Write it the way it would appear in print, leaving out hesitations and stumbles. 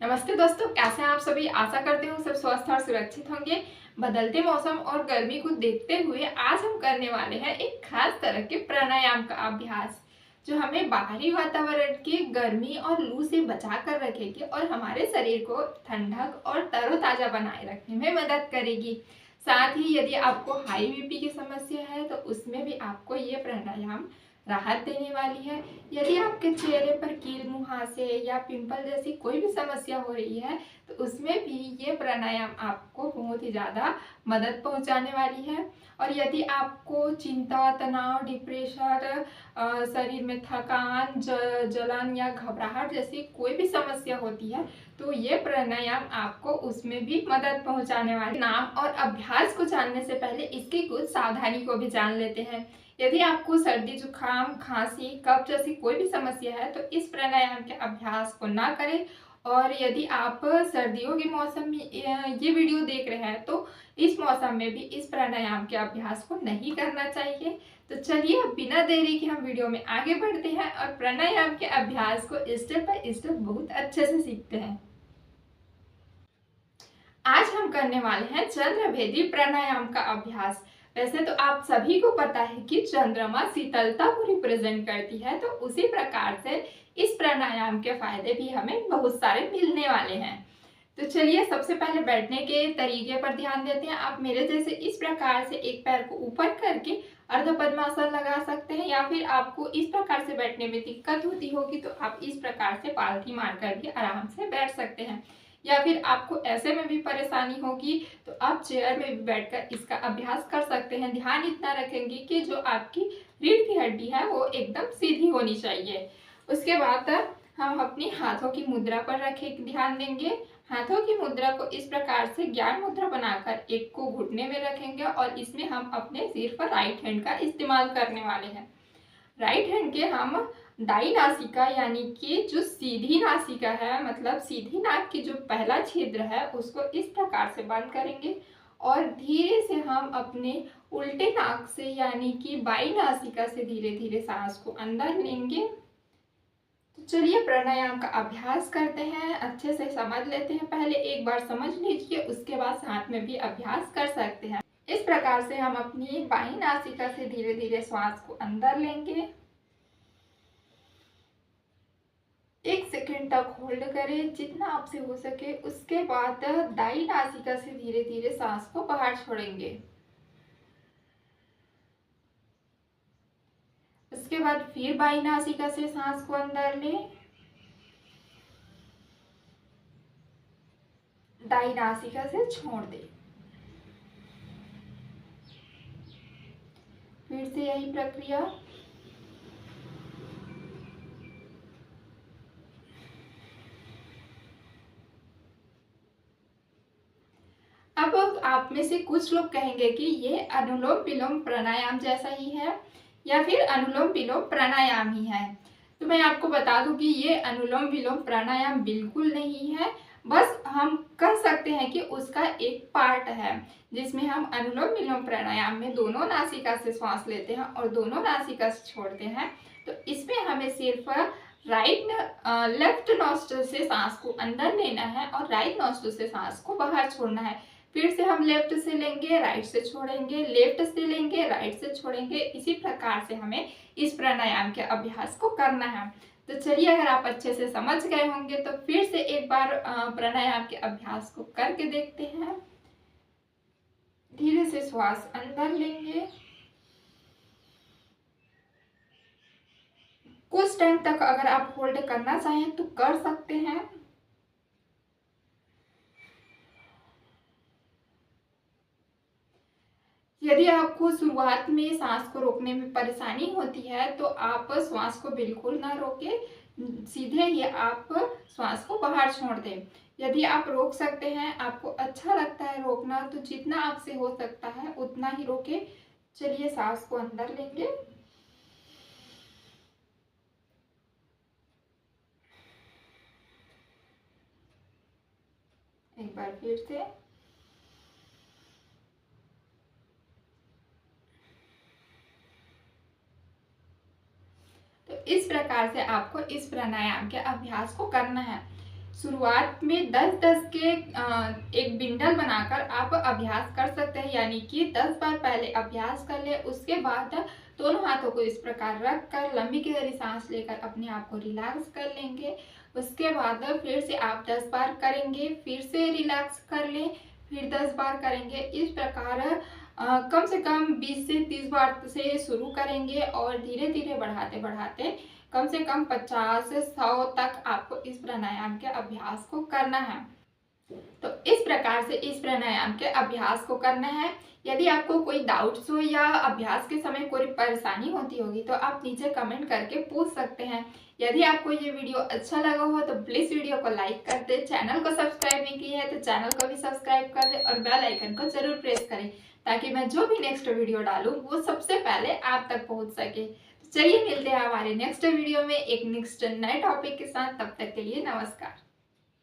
नमस्ते दोस्तों, कैसे हैं आप सभी। आशा करती हूँ सब स्वस्थ और सुरक्षित होंगे। बदलते मौसम और गर्मी को देखते हुए आज हम करने वाले हैं एक खास तरह के प्राणायाम का अभ्यास, जो हमें बाहरी वातावरण की गर्मी और लू से बचा कर रखेगी और हमारे शरीर को ठंडक और तरोताजा बनाए रखने में मदद करेगी। साथ ही यदि आपको हाई बीपी की समस्या है तो उसमें भी आपको ये प्राणायाम राहत देने वाली है। यदि आपके चेहरे पर कील मुहासे या पिंपल जैसी कोई भी समस्या हो रही है तो उसमें भी ये प्राणायाम आपको बहुत ही ज़्यादा मदद पहुंचाने वाली है। और यदि आपको चिंता, तनाव, डिप्रेशन, शरीर में थकान, जलन या घबराहट जैसी कोई भी समस्या होती है तो ये प्राणायाम आपको उसमें भी मदद पहुंचाने वाले। नाम और अभ्यास को जानने से पहले इसकी कुछ सावधानी को भी जान लेते हैं। यदि आपको सर्दी, जुकाम, खांसी, कफ जैसी कोई भी समस्या है तो इस प्राणायाम के अभ्यास को ना करें। और यदि आप सर्दियों के मौसम में ये वीडियो देख रहे हैं तो इस मौसम में भी इस प्राणायाम के अभ्यास को नहीं करना चाहिए। तो चलिए अब बिना देरी के हम वीडियो में आगे बढ़ते हैं और प्राणायाम के अभ्यास को स्टेप बाय स्टेप बहुत अच्छे से सीखते हैं। आज हम करने वाले हैं चंद्रभेदी प्राणायाम का अभ्यास। वैसे तो आप सभी को पता है कि चंद्रमा शीतलता को रिप्रेजेंट करती है, तो उसी प्रकार से इस प्राणायाम के फायदे भी हमें बहुत सारे मिलने वाले हैं। तो चलिए सबसे पहले बैठने के तरीके पर ध्यान देते हैं। आप मेरे जैसे इस प्रकार से एक पैर को ऊपर करके अर्ध पद्मासन लगा सकते हैं, या फिर आपको इस प्रकार से बैठने में दिक्कत होती होगी तो आप इस प्रकार से पालथी मार कर भी आराम से बैठ सकते हैं। या फिर आपको ऐसे में भी परेशानी होगी तो आप चेयर में भी बैठकर इसका अभ्यास कर सकते हैं। ध्यान इतना रखेंगे कि जो आपकी रीढ़ की हड्डी है वो एकदम सीधी होनी चाहिए। उसके बाद हम अपनी हाथों की मुद्रा पर रखे ध्यान देंगे। हाथों की मुद्रा को इस प्रकार से ज्ञान मुद्रा बनाकर एक को घुटने में रखेंगे और इसमें हम अपने सिर पर राइट हैंड का इस्तेमाल करने वाले हैं। राइट हैंड के हम दाई नासिका यानी कि जो सीधी नासिका है, मतलब सीधी नाक की जो पहला छिद्र है उसको इस प्रकार से बंद करेंगे और धीरे से हम अपने उल्टे नाक से यानी कि बाई नासिका से धीरे धीरे सांस को अंदर लेंगे। तो चलिए प्राणायाम का अभ्यास करते हैं, अच्छे से समझ लेते हैं। पहले एक बार समझ लीजिए, उसके बाद साथ में भी अभ्यास कर सकते हैं। इस प्रकार से हम अपनी बाई नासिका से धीरे धीरे श्वास को अंदर लेंगे। 1 सेकंड तक होल्ड करें जितना आपसे हो सके। उसके बाद दाई नासिका से धीरे धीरे सांस को बाहर छोड़ेंगे। उसके बाद फिर बाई नासिका से सांस को अंदर लें, दाई नासिका से छोड़ दें। फिर से यही प्रक्रिया। अब आप में से कुछ लोग कहेंगे कि ये अनुलोम विलोम प्राणायाम जैसा ही है या फिर अनुलोम विलोम प्राणायाम ही है। तो मैं आपको बता दूं कि ये अनुलोम विलोम प्राणायाम बिल्कुल नहीं है। बस हम कह सकते हैं कि उसका एक पार्ट है, जिसमें हम अनुलोम विलोम प्राणायाम में दोनों नासिका से श्वास लेते हैं और दोनों नासिका से छोड़ते हैं। तो इसमें हमें सिर्फ लेफ्ट नॉस्ट्रिल से सांस को अंदर लेना है और राइट नॉस्ट्रिल से सांस को बाहर छोड़ना है। फिर से हम लेफ्ट से लेंगे, राइट से छोड़ेंगे, लेफ्ट से लेंगे, राइट से छोड़ेंगे। इसी प्रकार से हमें इस प्राणायाम के अभ्यास को करना है। तो चलिए, अगर आप अच्छे से समझ गए होंगे तो फिर से एक बार प्राणायाम के अभ्यास को करके देखते हैं। धीरे से श्वास अंदर लेंगे। कुछ टाइम तक अगर आप होल्ड करना चाहें तो कर सकते हैं। यदि आपको शुरुआत में सांस को रोकने में परेशानी होती है तो आप श्वास को बिल्कुल ना रोके, सीधे ही आप श्वास को बाहर छोड़ दें। यदि आप रोक सकते हैं, आपको अच्छा लगता है रोकना, तो जितना आपसे हो सकता है उतना ही रोके। चलिए सांस को अंदर लेंगे, एक बार फिर से। तो इस प्रकार से आपको इस प्राणायाम के अभ्यास को करना है। शुरुआत में 10-10 के एक बिंडल बनाकर आप अभ्यास कर सकते हैं, यानी कि 10 बार पहले अभ्यास कर ले। उसके बाद दोनों हाथों को इस प्रकार रख कर लंबी गहरी सांस लेकर अपने आप को रिलैक्स कर लेंगे। उसके बाद फिर से आप 10 बार करेंगे, फिर से रिलैक्स कर लें, फिर 10 बार करेंगे। इस प्रकार कम से कम 20 से 30 बार से शुरू करेंगे और धीरे धीरे बढ़ाते बढ़ाते कम से कम 50 से 100 तक आपको इस प्राणायाम के अभ्यास को करना है। तो इस प्रकार से इस प्राणायाम के अभ्यास को करना है। यदि आपको कोई डाउट्स हो या अभ्यास के समय कोई परेशानी होती होगी तो आप नीचे कमेंट करके पूछ सकते हैं। यदि आपको ये वीडियो अच्छा लगा हो तो प्लीज़ वीडियो को लाइक कर दे, चैनल को सब्सक्राइब नहीं किया है तो चैनल को भी सब्सक्राइब कर दे और बेल आइकन को जरूर प्रेस करें, ताकि मैं जो भी नेक्स्ट वीडियो डालूँ वो सबसे पहले आप तक पहुँच सके। तो चलिए मिलते हैं हमारे नेक्स्ट वीडियो में एक नेक्स्ट नए टॉपिक के साथ। तब तक के लिए नमस्कार।